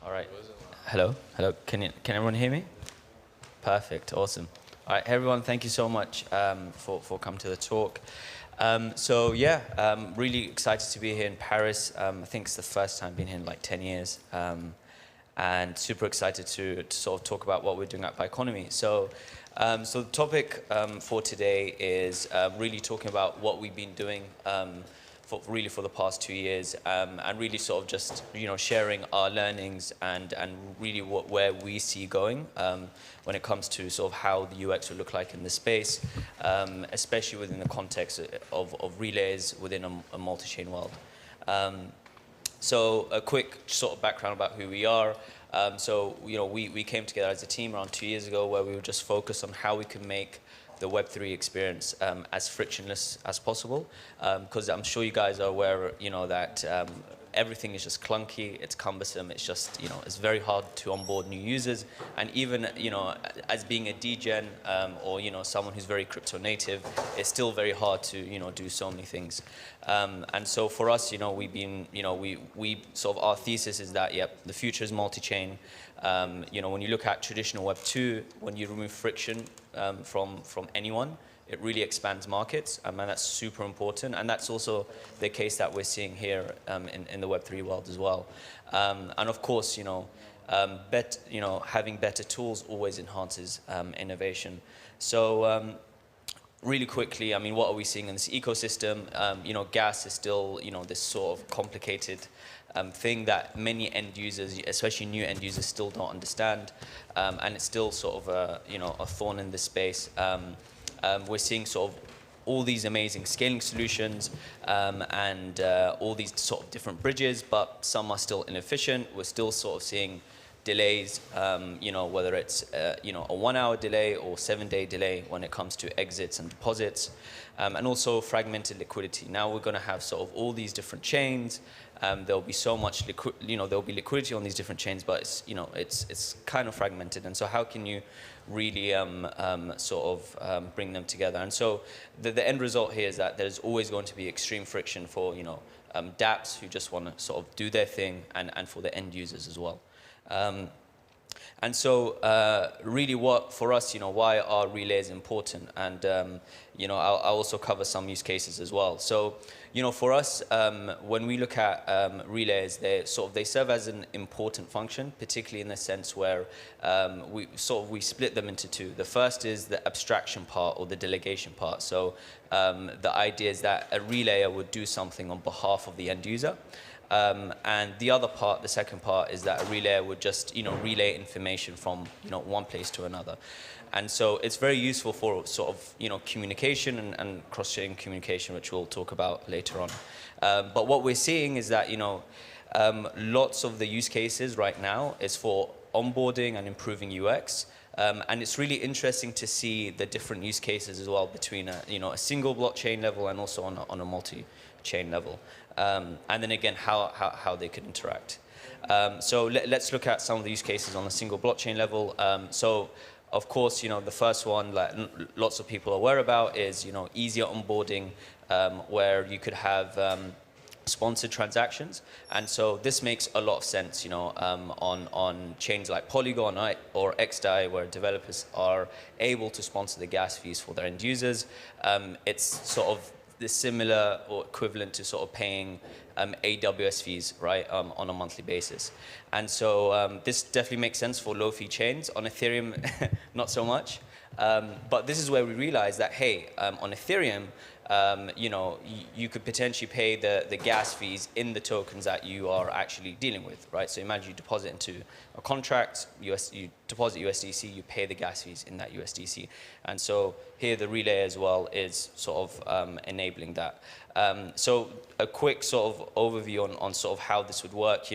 All right. Hello. Hello. Can everyone hear me? Perfect. Awesome. All right, hey everyone. Thank you so much for coming to the talk. So yeah, really excited to be here in Paris. I think it's the first time being here in like 10 years. And super excited to sort of talk about what we're doing at Biconomy. So the topic for today is really talking about what we've been doing for the past 2 years, and really sort of just sharing our learnings and really where we see going when it comes to sort of how the UX would look like in this space, especially within the context of relays within a multi-chain world. So a quick sort of background about who we are. We came together as a team around 2 years ago where we were just focused on how we can make the Web3 experience as frictionless as possible. Because I'm sure you guys are aware, that everything is just clunky, it's cumbersome, it's just, it's very hard to onboard new users. And even, as being a degen or, someone who's very crypto native, it's still very hard to, do so many things. And so for us, we've been, we sort of, our thesis is that, yep, the future is multi-chain. When you look at traditional Web 2, when you remove friction from anyone, it really expands markets, and that's super important. And that's also the case that we're seeing here in the Web3 world as well. And of course, having better tools always enhances innovation. So really quickly, I mean, what are we seeing in this ecosystem? Gas is still, this sort of complicated thing that many end users, especially new end users, still don't understand, and it's still sort of a thorn in the space. We're seeing sort of all these amazing scaling solutions and all these sort of different bridges, but some are still inefficient. We're still sort of seeing delays, whether it's a 1 hour delay or 7-day delay when it comes to exits and deposits, and also fragmented liquidity. Now we're going to have sort of all these different chains. There'll be so much there'll be liquidity on these different chains, but it's kind of fragmented. And so how can you really bring them together? And so the end result here is that there's always going to be extreme friction for dApps who just want to sort of do their thing, and for the end users as well. And so really for us, why are relays important? And, I'll also cover some use cases as well. So, for us, when we look at relays, they serve as an important function, particularly in the sense where we split them into two. The first is the abstraction part or the delegation part. So the idea is that a relayer would do something on behalf of the end user. And the other part, the second part, is that a relayer would just, relay information from, one place to another. And so it's very useful for sort of, communication and cross-chain communication, which we'll talk about later on. But what we're seeing is that, lots of the use cases right now is for onboarding and improving UX. And it's really interesting to see the different use cases as well between a single blockchain level and also on a multi-chain level. And then again, how they could interact. So let's look at some of the use cases on a single blockchain level. So of course, the first one that lots of people are aware about is, easier onboarding, where you could have sponsored transactions. And so this makes a lot of sense, on chains like Polygon or XDAI, where developers are able to sponsor the gas fees for their end users. It's sort of the similar or equivalent to sort of paying AWS fees, right, on a monthly basis. And so this definitely makes sense for low-fee chains. On Ethereum, not so much. But this is where we realize that, hey, on Ethereum, you could potentially pay the gas fees in the tokens that you are actually dealing with, right? So imagine you deposit into a contract, you deposit USDC, you pay the gas fees in that USDC. And so here the relay as well is sort of enabling that. So a quick sort of overview on sort of how this would work,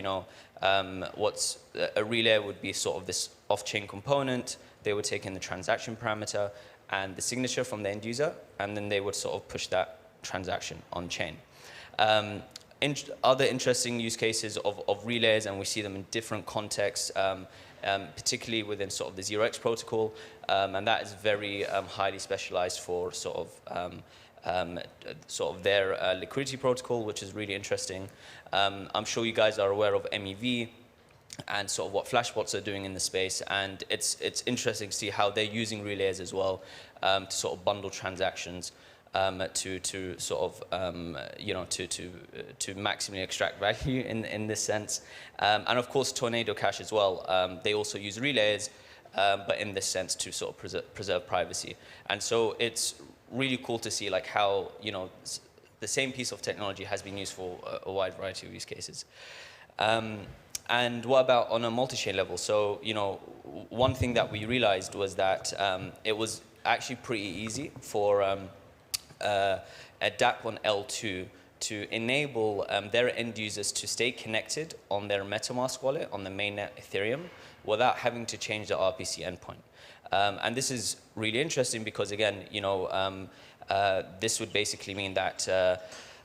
what's a relay would be sort of this off-chain component. They would take in the transaction parameter and the signature from the end user, and then they would sort of push that transaction on chain. Other interesting use cases of relays, and we see them in different contexts, particularly within sort of the 0x protocol, and that is very highly specialized for sort of their liquidity protocol, which is really interesting. I'm sure you guys are aware of MEV. and sort of what flashbots are doing in the space. And it's interesting to see how they're using relays as well to sort of bundle transactions to sort of to maximally extract value in this sense. And of course, Tornado Cash as well. They also use relays, but in this sense to sort of preserve privacy. And so it's really cool to see like how the same piece of technology has been used for a wide variety of use cases. And what about on a multi-chain level? So, one thing that we realized was that it was actually pretty easy for a dApp on L2 to enable their end users to stay connected on their MetaMask wallet on the mainnet Ethereum without having to change the RPC endpoint. And this is really interesting because, again, this would basically mean that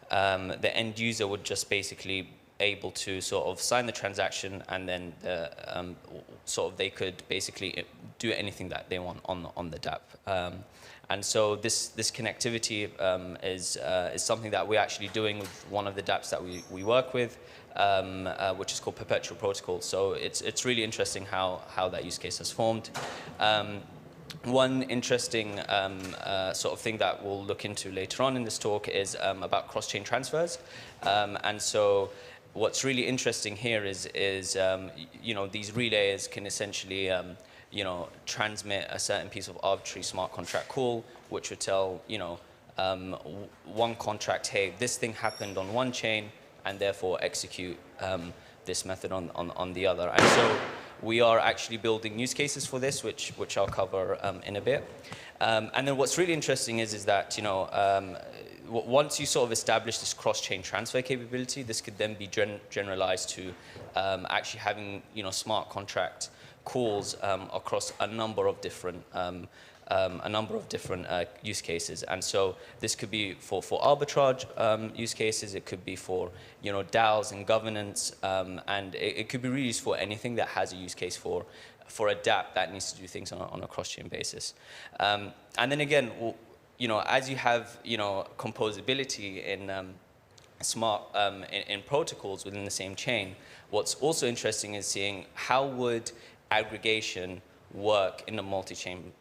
the end user would just basically able to sort of sign the transaction, and then sort of they could basically do anything that they want on the dApp. And so this connectivity is something that we're actually doing with one of the dApps that we work with, which is called Perpetual Protocol. So it's really interesting how that use case has formed. One interesting sort of thing that we'll look into later on in this talk is about cross-chain transfers. And so what's really interesting here is these relays can essentially transmit a certain piece of arbitrary smart contract call, which would tell one contract, hey, this thing happened on one chain, and therefore execute this method on the other. And so we are actually building use cases for this, which I'll cover in a bit. And then what's really interesting is that once you sort of establish this cross-chain transfer capability, this could then be generalized to actually having smart contract calls across a number of different use cases. And so this could be for arbitrage use cases. It could be for DAOs and governance, and it could be really used for anything that has a use case for a dApp that needs to do things on a cross-chain basis. And then again, as you have composability in smart in protocols within the same chain, what's also interesting is seeing how would aggregation work in a multi-chain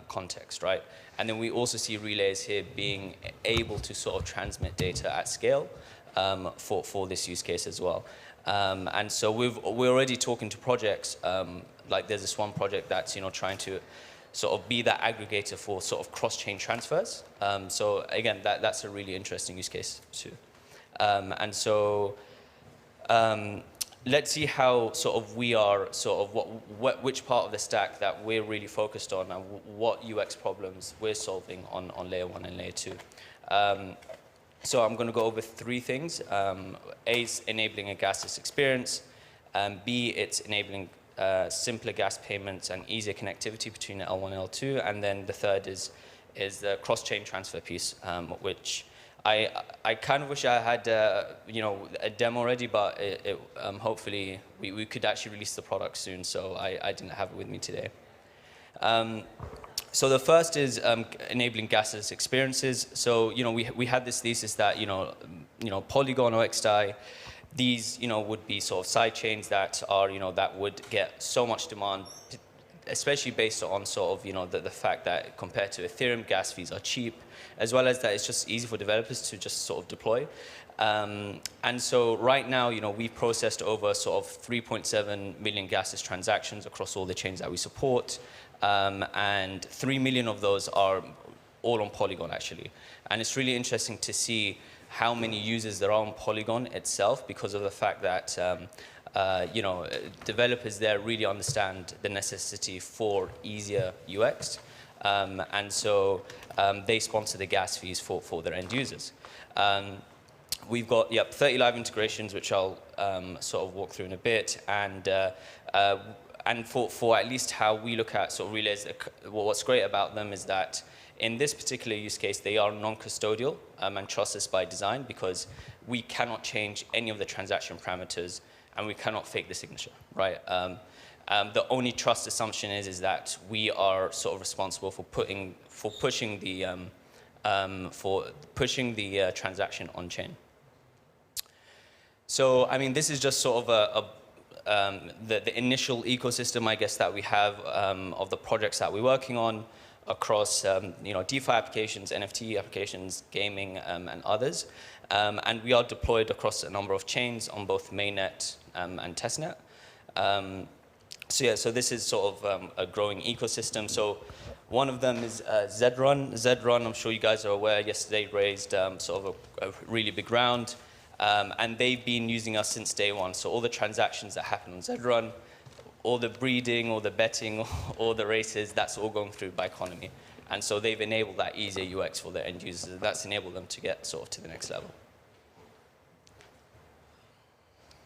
context, right? And then we also see relays here being able to sort of transmit data at scale for this use case as well. And so we're already talking to projects, like there's this one project that's trying to sort of be that aggregator for sort of cross-chain transfers. So again, that's a really interesting use case too. And so let's see how sort of we are sort of which part of the stack that we're really focused on and what UX problems we're solving on layer 1 and layer 2. So I'm going to go over three things. A is enabling a gasless experience. B, it's enabling simpler gas payments and easier connectivity between L1 and L2. And then the third is the cross-chain transfer piece, which I kind of wish I had a demo already, but hopefully we could actually release the product soon, so I didn't have it with me today. So the first is enabling gasless experiences. So we had this thesis that Polygon or XDAI, these would be sort of side chains that are that would get so much demand, especially based on sort of the fact that compared to Ethereum, gas fees are cheap, as well as that it's just easy for developers to just sort of deploy. And so right now, we've processed over sort of 3.7 million gasless transactions across all the chains that we support, and 3 million of those are all on Polygon actually. And it's really interesting to see how many users there are on Polygon itself, because of the fact that developers there really understand the necessity for easier UX, and so they sponsor the gas fees for their end users. We've got 30 live integrations, which I'll sort of walk through in a bit, and for at least how we look at sort of relays, what's great about them is that in this particular use case, they are non-custodial and trustless by design, because we cannot change any of the transaction parameters and we cannot fake the signature, right? The only trust assumption is that we are sort of responsible for pushing the transaction on chain. So I mean, this is just sort of the initial ecosystem, I guess, that we have of the projects that we're working on across DeFi applications, NFT applications, gaming, and others. And we are deployed across a number of chains on both mainnet and testnet. So this is sort of a growing ecosystem. So one of them is Zrun. Zrun, I'm sure you guys are aware, yesterday raised sort of a really big round. And they've been using us since day one. So all the transactions that happen on Zrun, all the breeding, all the betting, all the races, that's all going through Biconomy. And so they've enabled that easier UX for their end users. That's enabled them to get sort of to the next level.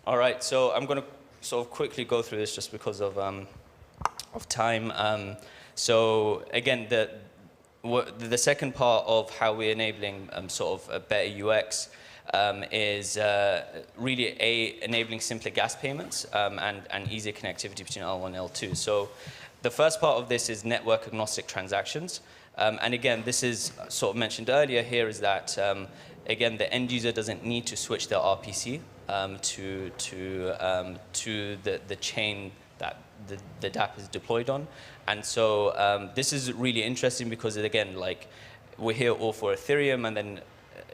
All right, so I'm going to sort of quickly go through this just because of time. So again, the second part of how we're enabling sort of a better UX is really enabling simpler gas payments and easier connectivity between L1 and L2. So the first part of this is network agnostic transactions. And again, this is sort of mentioned earlier here is that, again, the end user doesn't need to switch their RPC to the chain that the DApp is deployed on. And so this is really interesting because, again, like we're here all for Ethereum, and then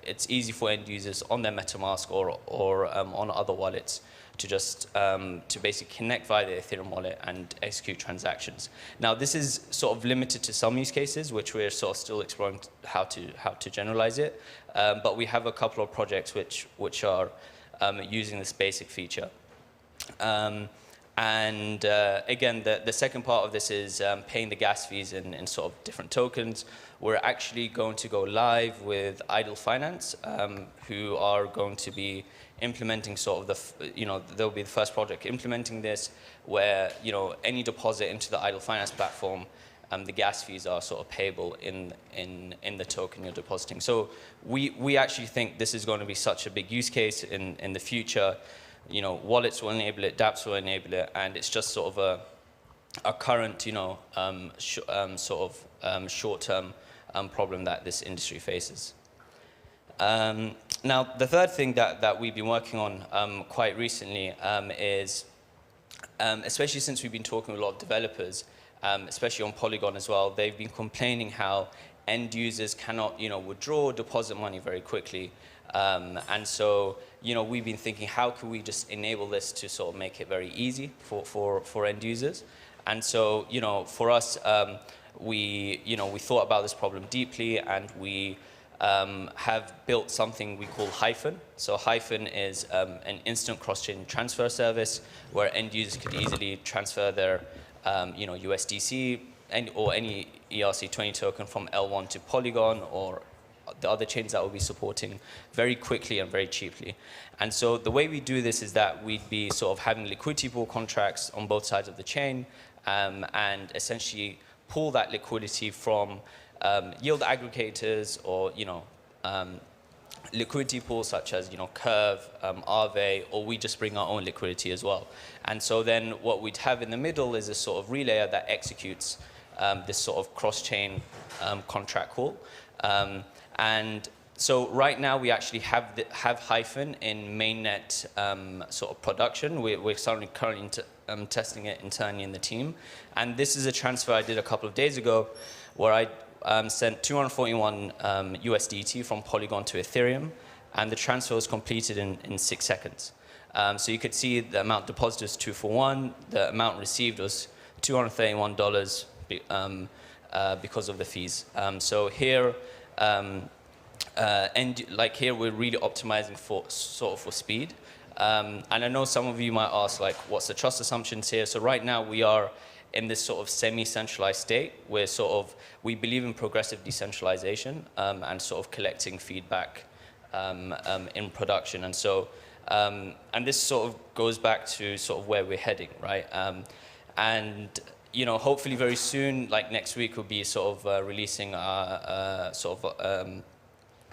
it's easy for end users on their MetaMask or on other wallets to just to basically connect via the Ethereum wallet and execute transactions. Now, this is sort of limited to some use cases, which we're sort of still exploring how to generalize it. But we have a couple of projects which are using this basic feature. Again, the second part of this is paying the gas fees in sort of different tokens. We're actually going to go live with Idle Finance, who are going to be implementing sort of they'll be the first project implementing this, where, any deposit into the Idle Finance platform, the gas fees are sort of payable in the token you're depositing. So we actually think this is going to be such a big use case in the future. Wallets will enable it, dApps will enable it, and it's just sort of a current, short-term problem that this industry faces. Now, the third thing that we've been working on quite recently is, especially since we've been talking with a lot of developers, especially on Polygon as well, they've been complaining how end users cannot, withdraw or deposit money very quickly. And so, we've been thinking, how can we just enable this to sort of make it very easy for end users? And so, for us, we thought about this problem deeply, and we have built something we call Hyphen. So Hyphen is an instant cross-chain transfer service where end users could easily transfer their USDC or any ERC20 token from L1 to Polygon or the other chains that we'll be supporting very quickly and very cheaply. And so the way we do this is that we'd be sort of having liquidity pool contracts on both sides of the chain, and essentially pull that liquidity from yield aggregators or liquidity pools such as Curve, Aave, or we just bring our own liquidity as well. And so then what we'd have in the middle is a sort of relayer that executes this sort of cross-chain contract call. And so right now we actually have Hyphen in mainnet sort of production. We're currently testing it internally in the team. And this is a transfer I did a couple of days ago where I sent 241 USDT from Polygon to Ethereum, and the transfer was completed in 6 seconds. So you could see the amount deposited was 241, the amount received was $231 because of the fees. So here, here we're really optimizing for speed. And I know some of you might ask, what's the trust assumptions here? So right now we are in this sort of semi-centralized state where we believe in progressive decentralization and sort of collecting feedback in production. And so, and this sort of goes back to sort of where we're heading, right? And hopefully very soon, like next week, we'll be sort of releasing our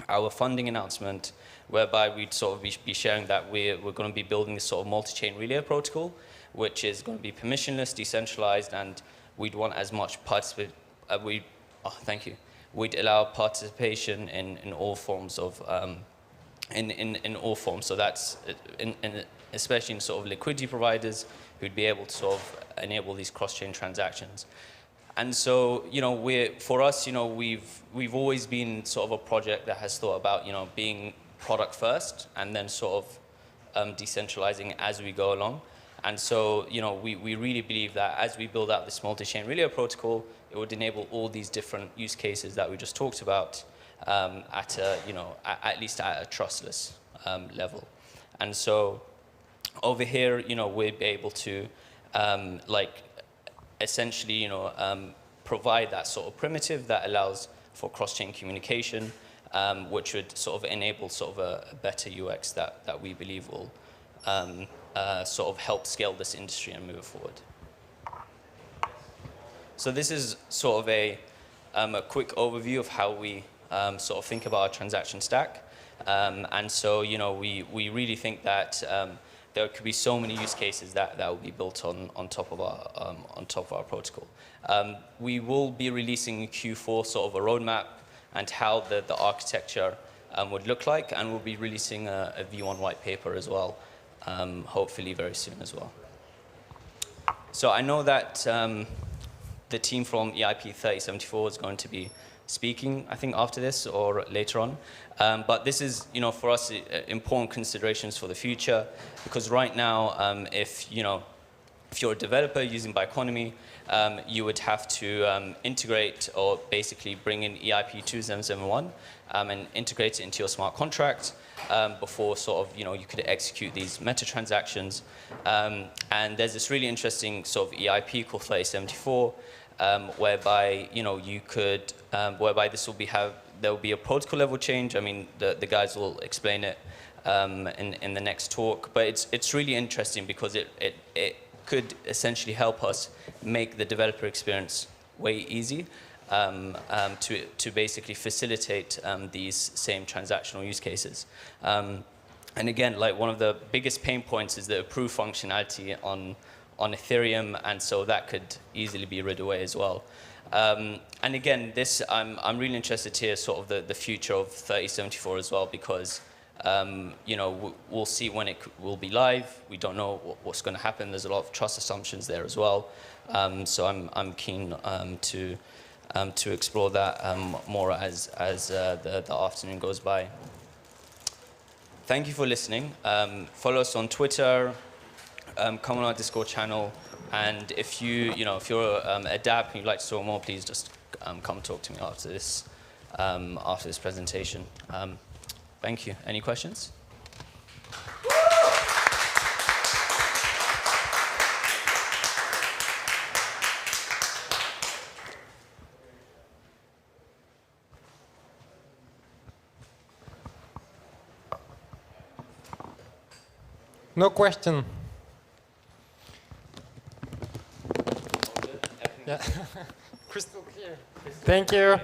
our funding announcement, whereby we'd sort of be sharing that we're going to be building this sort of multi-chain relay protocol, which is going to be permissionless, decentralized, and we'd want as much we'd allow participation in all forms of in all forms. So that's especially in sort of liquidity providers who'd be able to sort of enable these cross-chain transactions. And so, for us, we've always been sort of a project that has thought about, being product first and then sort of decentralizing as we go along. And so, we really believe that as we build out this multi-chain relay protocol, it would enable all these different use cases that we just talked about at least at a trustless level. And so, over here, we'd be able to essentially, provide that sort of primitive that allows for cross-chain communication, which would sort of enable sort of a better UX that we believe will sort of help scale this industry and move it forward. So this is sort of a quick overview of how we sort of think about our transaction stack. And so, we really think that there could be so many use cases that will be built on top of our protocol. We will be releasing in Q4 sort of a roadmap and how the architecture would look like, and we'll be releasing a V1 white paper as well, hopefully very soon as well. So I know that the team from EIP 3074 is going to be speaking, I think, after this or later on. But this is, for us, important considerations for the future, because right now, if you're a developer using Biconomy, you would have to integrate or basically bring in EIP 2771 and integrate it into your smart contract before sort of, you could execute these meta transactions. And there's this really interesting sort of EIP called 3074, whereby you could whereby there will be a protocol level change. I mean, the guys will explain it in the next talk, but it's really interesting because it could essentially help us make the developer experience way easy to basically facilitate these same transactional use cases. And again, like one of the biggest pain points is the approve functionality on Ethereum, and so that could easily be rid away as well. And again, this I'm really interested to hear sort of the future of 3074 as well, because we'll see when it will be live. We don't know what's going to happen. There's a lot of trust assumptions there as well. So I'm keen to explore that more as the afternoon goes by. Thank you for listening. Follow us on Twitter. Come on our Discord channel, and if you're a dApp and you'd like to talk more, please just come talk to me after this presentation. Thank you. Any questions? No question. Yeah. Crystal clear. Thank you.